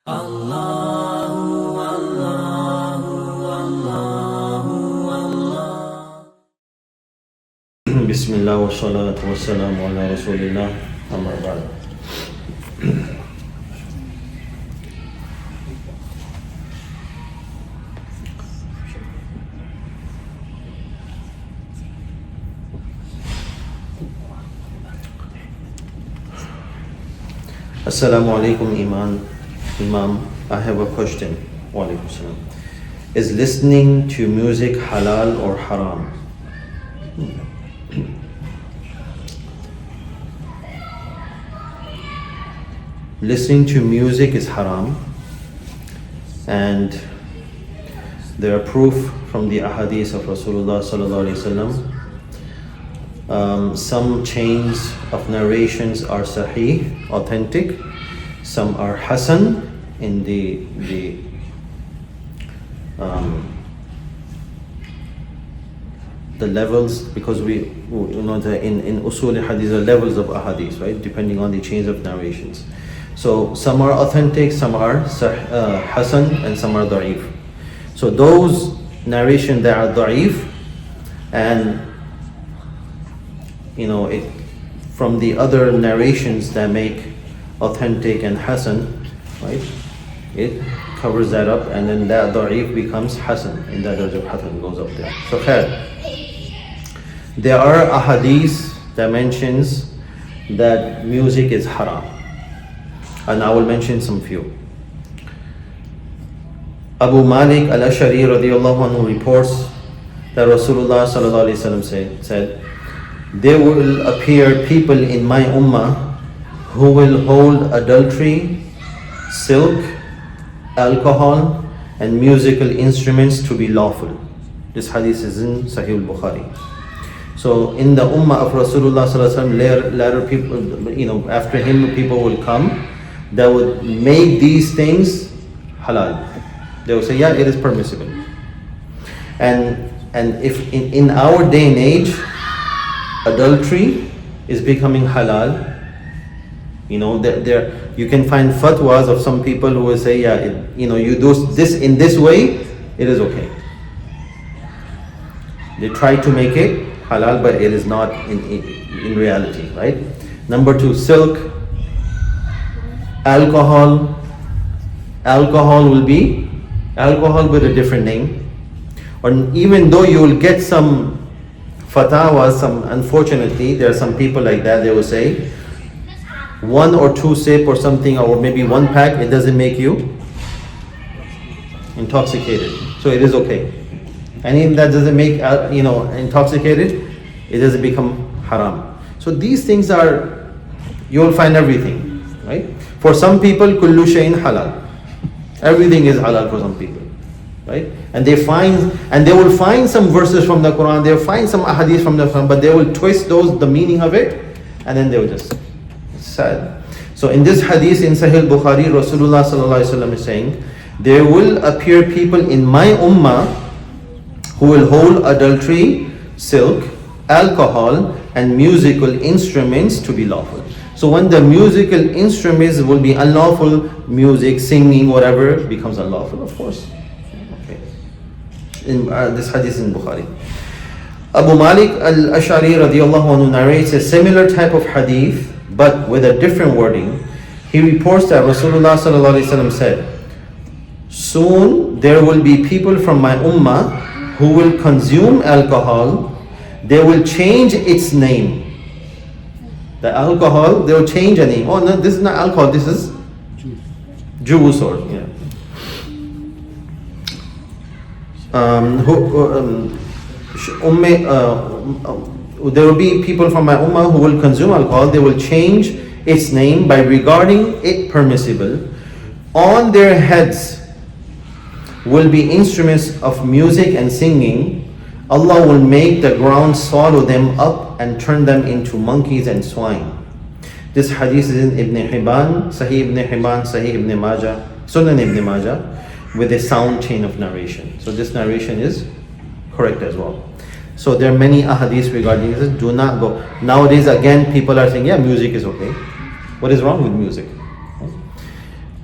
Bismillah wa salatu wa salamu ala rasulillah amma ba'd. Assalamu alaikum Imam, I have a question. Wa alaikum salam. Is listening to music halal or haram? Listening to music is haram, and there are proof from the ahadith of Rasulullah sallallahu alaihi wasallam. Some chains of narrations are sahih, authentic. Some are hasan in the levels, because we know that in usul hadith the levels of ahadith, right, depending on the chains of narrations. So some are authentic, some are hasan, and some are da'if. So those narrations that are da'if, and it from the other narrations that make authentic and hasan, right, it covers that up, and then that da'if becomes hasan, in that darajah of hasan goes up there. So khair, there are ahadith that mentions that music is haram, and I will mention some few. Abu Malik al-Ash'ari radiyallahu anhu reports that Rasulullah sallallahu alaihi wasallam said, there will appear people in my ummah who will hold adultery, silk, alcohol, and musical instruments to be lawful. This hadith is in Sahih al-Bukhari. So in the ummah of Rasulullah sallallahu alaihi wasallam, later people, after him, people will come that would make these things halal. They will say, yeah, it is permissible. And if in our day and age, adultery is becoming halal, there you can find fatwas of some people who will say, yeah, you do this in this way, it is okay. They try to make it halal, but it is not in reality, right? Number two, silk, alcohol will be alcohol with a different name. Or even though you will get some fatwas, unfortunately there are some people like that, they will say 1 or 2 sip or something, or maybe 1 pack, it doesn't make you intoxicated, so it is okay. And if that doesn't make intoxicated, it doesn't become haram. So these things are, you will find everything, right? For some people, kullu shay'in halal, everything is halal for some people, right? And they will find some verses from the Quran, they will find some ahadith from the Quran, but they will twist the meaning of it, and then they will just, it's sad. So in this hadith in Sahih Bukhari, Rasulullah sallallahu alaihi wasallam is saying, there will appear people in my ummah who will hold adultery, silk, alcohol, and musical instruments to be lawful. So when the musical instruments will be unlawful, music, singing, whatever, becomes unlawful, of course. Okay. In this hadith in Bukhari. Abu Malik al-Ash'ari radiyallahu anhu narrates a similar type of hadith, but with a different wording. He reports that Rasulullah sallallahu alaihi wasallam said, soon there will be people from my ummah who will consume alcohol. They will change its name. The alcohol, they will change a name. Oh no, this is not alcohol, this is juice, or yeah. There will be people from my ummah who will consume alcohol. They will change its name by regarding it permissible. On their heads will be instruments of music and singing. Allah will make the ground swallow them up and turn them into monkeys and swine. This hadith is in Ibn Hibban, Sahih Ibn Majah, Sunan Ibn Majah, with a sound chain of narration. So this narration is correct as well. So there are many ahadiths regarding this. Do not go. Nowadays again people are saying, yeah, music is okay. What is wrong with music?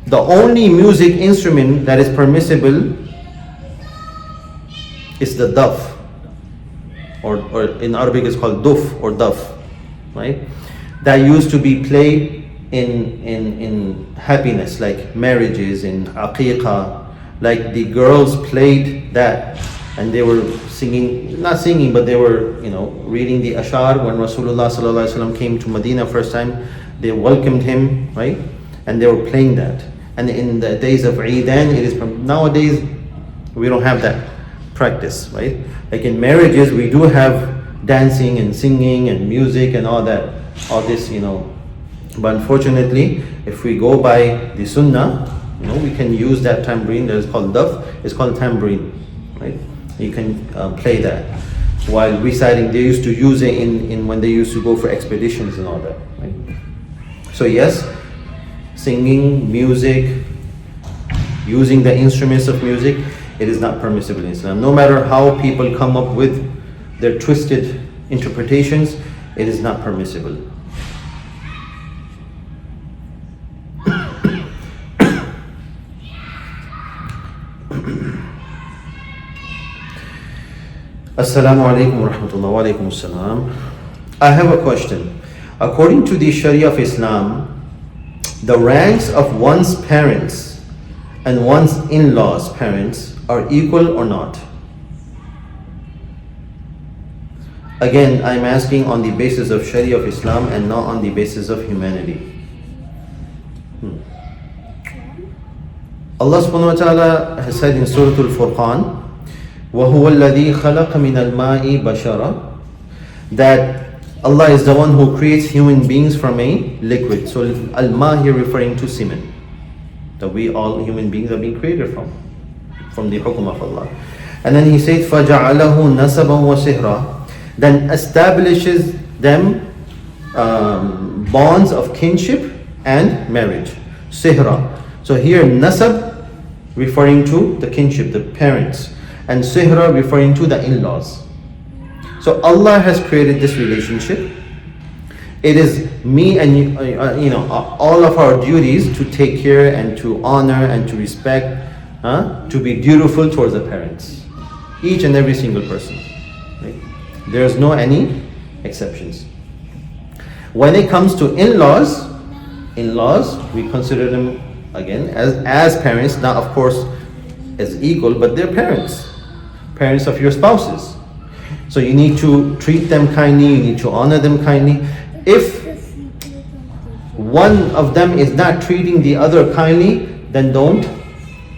The only music instrument that is permissible is the daf, or in Arabic it's called duf or daf, right? That used to be played in happiness, like marriages, in aqiqah, like the girls played that, and they were singing, not singing, but they were, reading the ashar. When Rasulullah sallallahu alaihi wasallam came to Medina first time, they welcomed him, right? And they were playing that. And in the days of Eidan, it is nowadays we don't have that practice, right? Like in marriages, we do have dancing and singing and music and all that, all this, But unfortunately, if we go by the sunnah, we can use that tambourine that is called daf. It's called tambourine, right? You can play that while reciting. They used to use it in when they used to go for expeditions and all that, right? So yes, singing, music, using the instruments of music, it is not permissible in Islam. No matter how people come up with their twisted interpretations, it is not permissible. Assalamu alaikum wa rahmatullah wa alaikum assalam. I have a question. According to the Sharia of Islam, the ranks of one's parents and one's in-laws' parents are equal or not? Again, I'm asking on the basis of Sharia of Islam and not on the basis of humanity. Allah subhanahu wa ta'ala has said in Surah Al-Furqan, وَهُوَ الَّذِي خَلَقَ مِنَ الْمَاءِ بَشَرًا, that Allah is the one who creates human beings from a liquid. So al-ma here referring to semen, that we all human beings are being created from the hukum of Allah. And then he said فَجَعَلَهُ نَسَبًا وَسِهْرًا, then establishes them bonds of kinship and marriage, sihra. So here nasab referring to the kinship, the parents, and sihra referring to the in-laws. So Allah has created this relationship. It is me and you, all of our duties to take care and to honor and to respect, to be dutiful towards the parents, each and every single person. Right? There's no any exceptions. When it comes to in-laws, we consider them again as parents, not of course as equal, but they're parents of your spouses. So you need to treat them kindly, you need to honor them kindly. If one of them is not treating the other kindly, then don't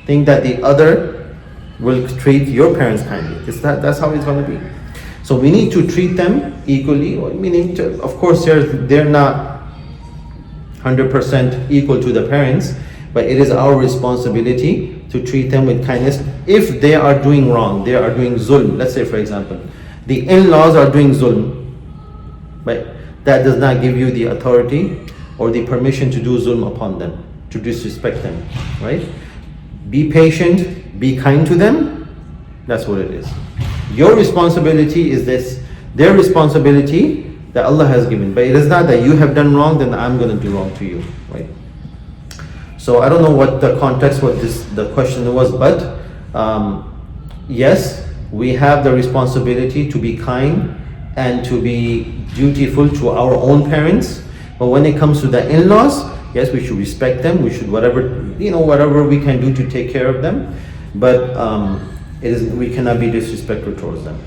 think that the other will treat your parents kindly. That's how it's going to be. So we need to treat them equally, meaning of course they're not 100% equal to the parents, but it is our responsibility to treat them with kindness. If they are doing wrong, they are doing zulm, let's say for example, the in-laws are doing zulm, but that does not give you the authority or the permission to do zulm upon them, to disrespect them, right? Be patient, be kind to them, that's what it is. Your responsibility is this, their responsibility that Allah has given, but it is not that you have done wrong, then I'm going to do wrong to you, right? So I don't know what the context, the question was, but yes, we have the responsibility to be kind and to be dutiful to our own parents. But when it comes to the in-laws, yes, we should respect them. We should whatever we can do to take care of them. But we cannot be disrespectful towards them.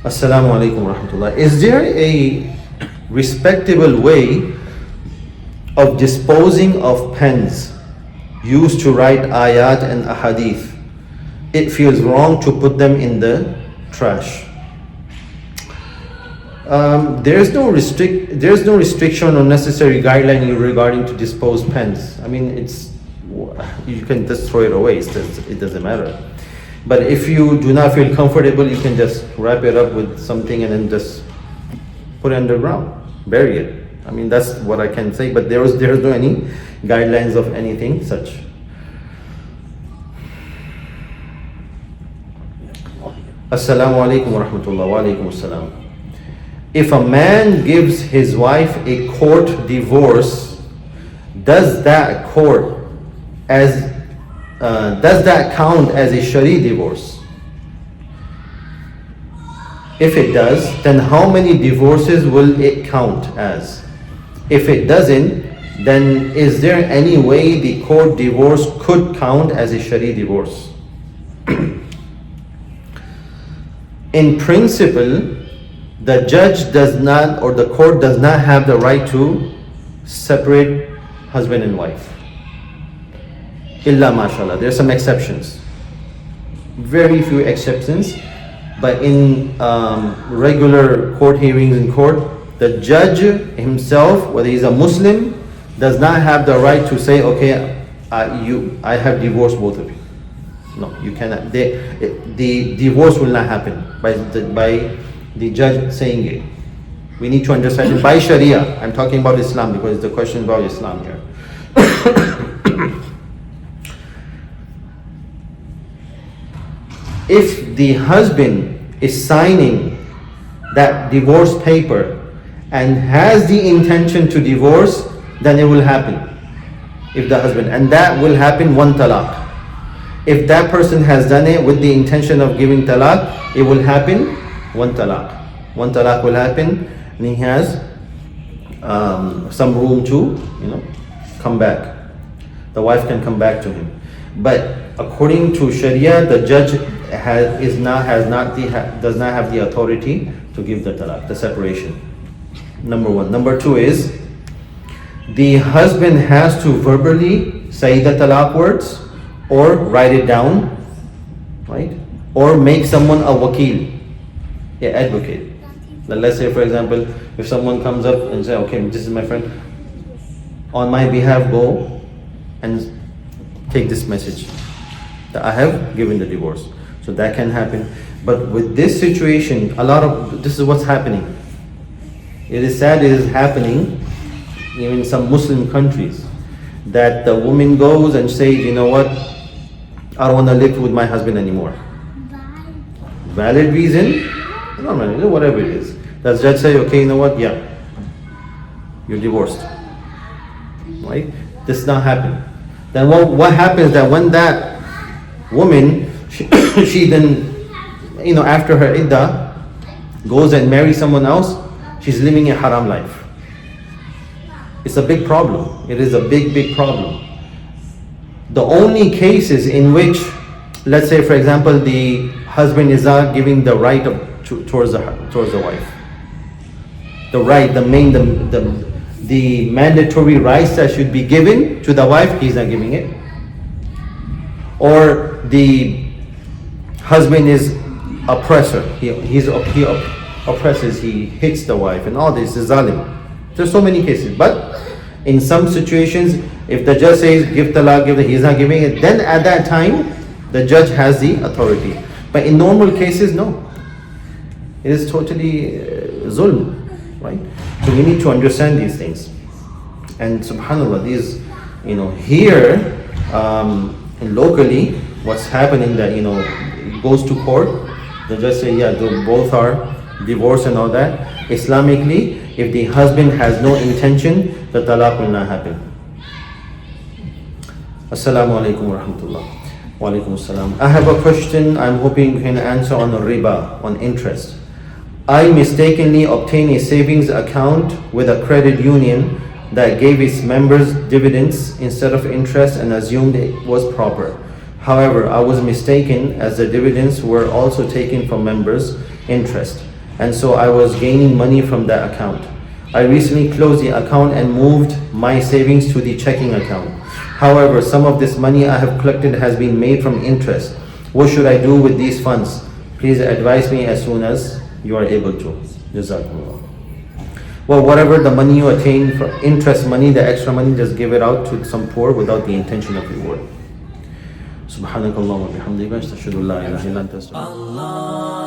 Assalamu alaikum wa rahmatullah. Is there a respectable way of disposing of pens used to write ayat and ahadith? It feels wrong to put them in the trash. There's no restriction or necessary guideline regarding to dispose pens. I mean, you can just throw it away. It doesn't matter. But if you do not feel comfortable, you can just wrap it up with something and then just put it underground, bury it. I mean, that's what I can say. But there's no any guidelines of anything such. Assalamu alaikum wa rahmatullah wa alaikum assalam. if a man gives his wife a court divorce, does that count as a Shari divorce? If it does, then how many divorces will it count as? If it doesn't, then is there any way the court divorce could count as a Shari divorce? In principle, the judge does not, or the court does not have the right to separate husband and wife. Illa mashallah, there are some exceptions. Very few exceptions, but in regular court hearings in court, the judge himself, whether he's a Muslim, does not have the right to say, okay, I have divorced both of you. No, you cannot. The divorce will not happen by the judge saying it. We need to understand it by Sharia. I'm talking about Islam because the question about Islam here. If the husband is signing that divorce paper and has the intention to divorce, then it will happen. If the husband, and that will happen one talaq. If that person has done it with the intention of giving talaq, it will happen one talaq. One talaq will happen, and he has some room to, come back. The wife can come back to him. But according to Sharia, the judge does not have the authority to give the talaq, the separation. Number one. Number two is, the husband has to verbally say the talaq words, or write it down, right? Or make someone a wakil, an advocate. Let's say, for example, if someone comes up and say, okay, this is my friend, on my behalf, go and take this message that I have given the divorce. So that can happen. But with this situation, this is what's happening. It is sad, it is happening even in some Muslim countries, that the woman goes and says, you know what, I don't want to live with my husband anymore. Valid reason? No, whatever it is. Does judge say, okay, you know what, yeah, you're divorced, right? This does not happen. Then what happens that when that woman, she then, after her iddah, goes and marries someone else, she's living a haram life. It's a big problem. It is a big, big problem. The only cases in which, let's say, for example, the husband is not giving the right towards the wife, the right, the mandatory rights that should be given to the wife, he's not giving it. Or the husband is oppressor, he oppresses, he hits the wife, and all this is zalim. There's so many cases, but in some situations, if the judge says give talaq, he's not giving it, then at that time the judge has the authority. But in normal cases, no. It is totally zulm, right? So we need to understand these things. And subhanAllah, these, here, locally, what's happening that, it goes to court, the judge say, yeah, both are divorced and all that. Islamically, if the husband has no intention, the talaq will not happen. Assalamu alaikum wa rahmatullah. Wa alaikum assalam. I have a question I'm hoping you can answer on riba, on interest. I mistakenly obtained a savings account with a credit union that gave its members dividends instead of interest and assumed it was proper. However, I was mistaken as the dividends were also taken from members' interest, and so I was gaining money from that account. I recently closed the account and moved my savings to the checking account. However, some of this money I have collected has been made from interest. What should I do with these funds? Please advise me as soon as you are able to. Jazakumullah. Well, whatever the money you attain for interest money, the extra money, just give it out to some poor without the intention of reward. Subhanakallah wa bihamdika, ashhadu an la ilaha illa anta astaghfiruka.